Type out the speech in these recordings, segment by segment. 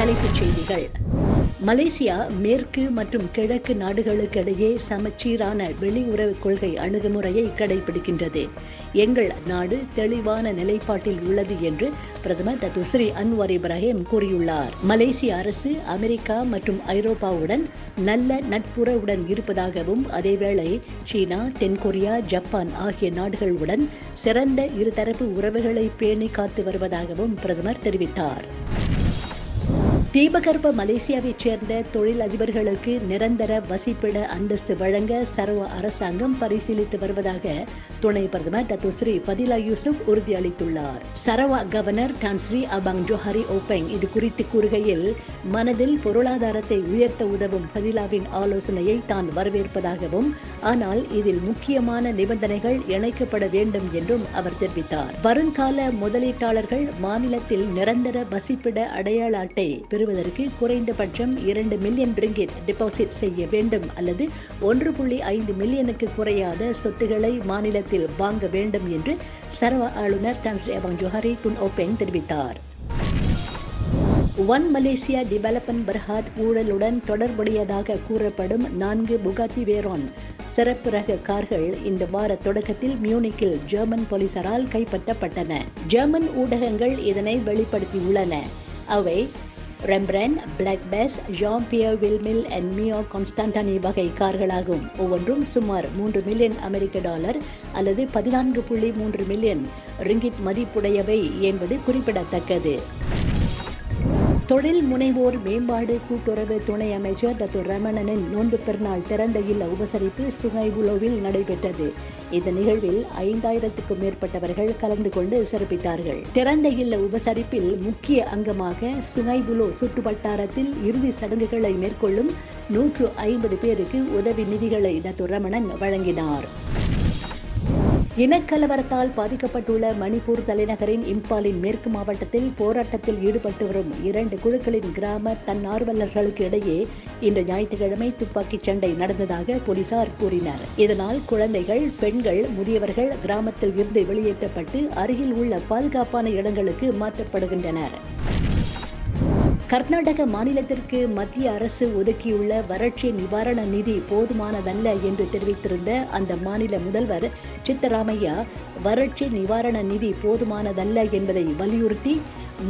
தலைப்புச் செய்திகள். மலேசியா மேற்கு மற்றும் கிழக்கு நாடுகளுக்கிடையே சமச்சீரான வெளியுறவு கொள்கை அணுகுமுறையை கடைபிடிக்கின்றது. எங்கள் நாடு தெளிவான நிலைப்பாட்டில் உள்ளது என்று பிரதமர் டத்தோ ஸ்ரீ அன்வார் இப்ராஹிம் கூறியுள்ளார். மலேசிய அரசு அமெரிக்கா மற்றும் ஐரோப்பாவுடன் நல்ல நட்புறவுடன் இருப்பதாகவும், அதேவேளை சீனா, தென்கொரியா, ஜப்பான் ஆகிய நாடுகளுடன் சிறந்த இருதரப்பு உறவுகளை பேணி காத்து வருவதாகவும் பிரதமர் தெரிவித்தார். தீபகற்ப மலேசியாவைச் சேர்ந்த தொழில் அதிபர்களுக்கு நிரந்தர வசிப்பிட அந்தஸ்து வழங்க சரவா அரசாங்கம் பரிசீலித்து வருவதாக துணை பிரதமர் டத்தோ ஸ்ரீ ஃபதிலா யூசுப் உறுதியளித்துள்ளார். Sarawak governor Tan Sri அபாங் Johari ஓபெங் இது குறித்து கூறுகையில், மனதில் பொருளாதாரத்தை உயர்த்த உதவும் ஃபதிலாவின் ஆலோசனையை தான் வரவேற்பதாகவும், ஆனால் இதில் முக்கியமான நிபந்தனைகள் இணைக்கப்பட வேண்டும் என்றும் அவர் தெரிவித்தார். வருங்கால முதலீட்டாளர்கள் மாநிலத்தில் நிரந்தர வசிப்பிட அடையாள அட்டை பெறுவதற்கு குறைந்தபட்சம் 2 மில்லியன் ரிங்கிட் டெபாசிட் செய்ய வேண்டும் அல்லது 1.5 மில்லியனுக்கு குறையாத சொத்துக்களை மாநிலத்தில் வாங்க வேண்டும் என்று சரவா ஆளுநர் டான் ஸ்ரீ அபாங் ஜோஹாரி துன் ஓபெங் தெரிவித்தார். ஒன் மலேசியா டெவலப்மெண்ட் பெர்ஹாட் ஊழலுடன் தொடர்புடையதாக கூறப்படும் 4 புகாத்தி வேரான் சிறப்பு ரக கார்கள் இந்த வார தொடக்கத்தில் மியூனிக்கில் ஜெர்மன் போலீசாரால் கைப்பற்றப்பட்டன. ஜெர்மன் ஊடகங்கள் இதனை வெளிப்படுத்தியுள்ளன. அவை Rembrandt, Black Bess, Jean Pierre Wimille and Meo Costantini வகை கார்களாகும். ஒவ்வொன்றும் சுமார் 3 மில்லியன் அமெரிக்க டாலர் அல்லது 14.3 மில்லியன் ரிங்கிட் மதிப்புடையவை என்பது குறிப்பிடத்தக்கது. தொழில் முனைவோர் மேம்பாடு கூட்டுறவு துணை அமைச்சர் டத்தோ ரமணனின் நோன்பு பெருநாள் திறந்த இல்ல உபசரிப்பு சுங்கைபுலோவில் நடைபெற்றது. இந்த நிகழ்வில் 5000க்கும் மேற்பட்டவர்கள் கலந்து கொண்டு சிறப்பித்தார்கள். திறந்த இல்ல உபசரிப்பில் முக்கிய அங்கமாக சுங்கைபுலோ சுற்று வட்டாரத்தில் இறுதி சடங்குகளை மேற்கொள்ளும் 150 பேருக்கு உதவி நிதிகளை டத்தோ ரமணன் வழங்கினார். இனக்கலவரத்தால் பாதிக்கப்பட்டுள்ள மணிப்பூர் தலைநகரின் இம்பாலின் மேற்கு மாவட்டத்தில் போராட்டத்தில் ஈடுபட்டு வரும் 2 குழுக்களின் கிராம தன்னார்வலர்களுக்கு இடையே இன்று ஞாயிற்றுக்கிழமை துப்பாக்கிச் சண்டை நடந்ததாக போலீசார் கூறினர். இதனால் குழந்தைகள், பெண்கள், முதியவர்கள் கிராமத்தில் இருந்து வெளியேற்றப்பட்டு அருகில் உள்ள பாதுகாப்பான இடங்களுக்கு மாற்றப்படுகின்றனர். கர்நாடக மாநிலத்திற்கு மத்திய அரசு ஒதுக்கியுள்ள வறட்சி நிவாரண நிதி போதுமானதல்ல என்று தெரிவித்திருந்த அந்த மாநில முதல்வர் சித்தராமையா, வறட்சி நிவாரண நிதி போதுமானதல்ல என்பதை வலியுறுத்தி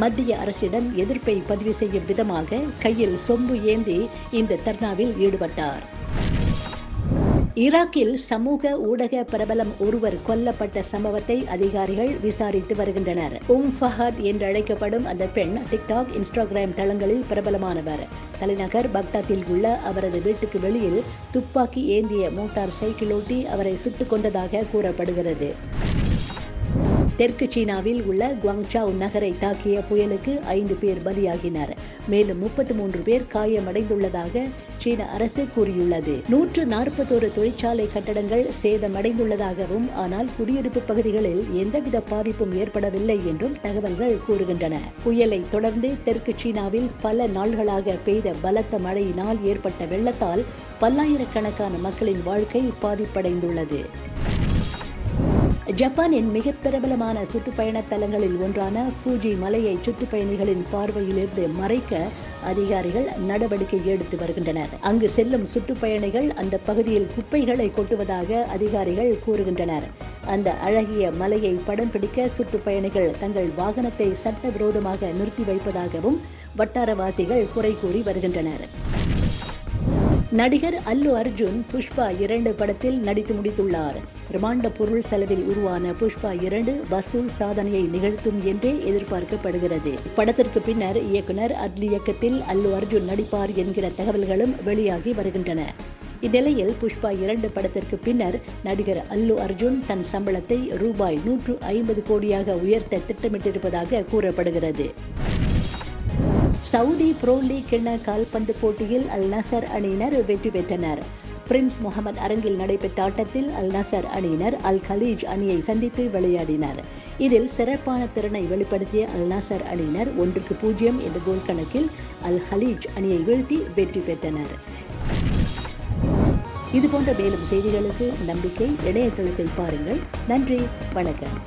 மத்திய அரசிடம் எதிர்ப்பை பதிவு செய்யும் விதமாக கையில் சொம்பு ஏந்தி இந்த தர்ணாவில் ஈடுபட்டார். ஈராக்கில் சமூக ஊடக பிரபலம் ஒருவர் கொல்லப்பட்ட சம்பவத்தை அதிகாரிகள் விசாரித்து வருகின்றனர். ஃபஹத் என்று அழைக்கப்படும் அந்த பெண் டிக்டாக், இன்ஸ்டாகிராம் தளங்களில் பிரபலமானவர். தலைநகர் பக்தாத்தில் உள்ள அவரது வீட்டுக்கு வெளியில் துப்பாக்கி ஏந்திய மோட்டார் சைக்கிளோட்டி அவரை சுட்டுக் கொண்டதாக கூறப்படுகிறது. தெற்கு சீனாவில் உள்ள குவாங்சாவ் நகரை தாக்கிய புயலுக்கு 5 பேர் பலியாகினர். மேலும் 33 பேர் காயமடைந்துள்ளதாக சீன அரசு கூறியுள்ளது. 141 தொழிற்சாலை கட்டடங்கள் சேதமடைந்துள்ளதாகவும், ஆனால் குடியிருப்பு பகுதிகளில் எந்தவித பாதிப்பும் ஏற்படவில்லை என்றும் தகவல்கள் கூறுகின்றன. புயலை தொடர்ந்து தெற்கு சீனாவில் பல நாள்களாக பெய்த பலத்த மழையினால் ஏற்பட்ட வெள்ளத்தால் பல்லாயிரக்கணக்கான மக்களின் வாழ்க்கை பாதிப்படைந்துள்ளது. ஜப்பானின் மிக பிரபலமான சுற்றுப்பயண தலங்களில் ஒன்றான ஃபூஜி மலையை சுற்றுப்பயணிகளின் பார்வையிலிருந்து மறைக்க அதிகாரிகள் நடவடிக்கை எடுத்து வருகின்றனர். அங்கு செல்லும் சுற்றுப்பயணிகள் அந்த பகுதியில் குப்பைகளை கொட்டுவதாக அதிகாரிகள் கூறுகின்றனர். அந்த அழகிய மலையை படம் பிடிக்க சுற்றுப்பயணிகள் தங்கள் வாகனத்தை சட்டவிரோதமாக நிறுத்தி வைப்பதாகவும் வட்டாரவாசிகள் குறை கூறி வருகின்றனர். நடிகர் அல்லு அர்ஜுன் புஷ்பா 2 படத்தில் நடித்து முடித்துள்ளார். பிரம்மாண்ட பொருள் செலவில் உருவான புஷ்பா 2 வசூல் சாதனையை நிகழ்த்தும் என்றே எதிர்பார்க்கப்படுகிறது. படத்திற்கு பின்னர் இயக்குனர் அட்லி இயக்கத்தில் அல்லு அர்ஜுன் நடிப்பார் என்கிற தகவல்களும் வெளியாகி வருகின்றன. இந்நிலையில் புஷ்பா 2 படத்திற்கு பின்னர் நடிகர் அல்லு அர்ஜுன் தன் சம்பளத்தை ரூபாய் 150 கோடியாக உயர்த்த திட்டமிட்டிருப்பதாக கூறப்படுகிறது. சவுதி ப்ரோ லீக் கிண்ண கால்பந்து போட்டியில் அல் நசர் அணியினர் வெற்றி பெற்றனர். பிரின்ஸ் முகமது அரங்கில் நடைபெற்ற ஆட்டத்தில் அல் நசர் அணியினர் அல் கலீஜ் அணியை சந்தித்து விளையாடினர். இதில் சிறப்பான திறனை வெளிப்படுத்திய அல் நசர் அணியினர் 1-0 என்ற கோல் கணக்கில் அல் கலீஜ் அணியை வீழ்த்தி வெற்றி பெற்றனர். இதுபோன்ற மேலும் செய்திகளுக்கு நம்பிக்கை இணையதளத்தை பாருங்கள். நன்றி, வணக்கம்.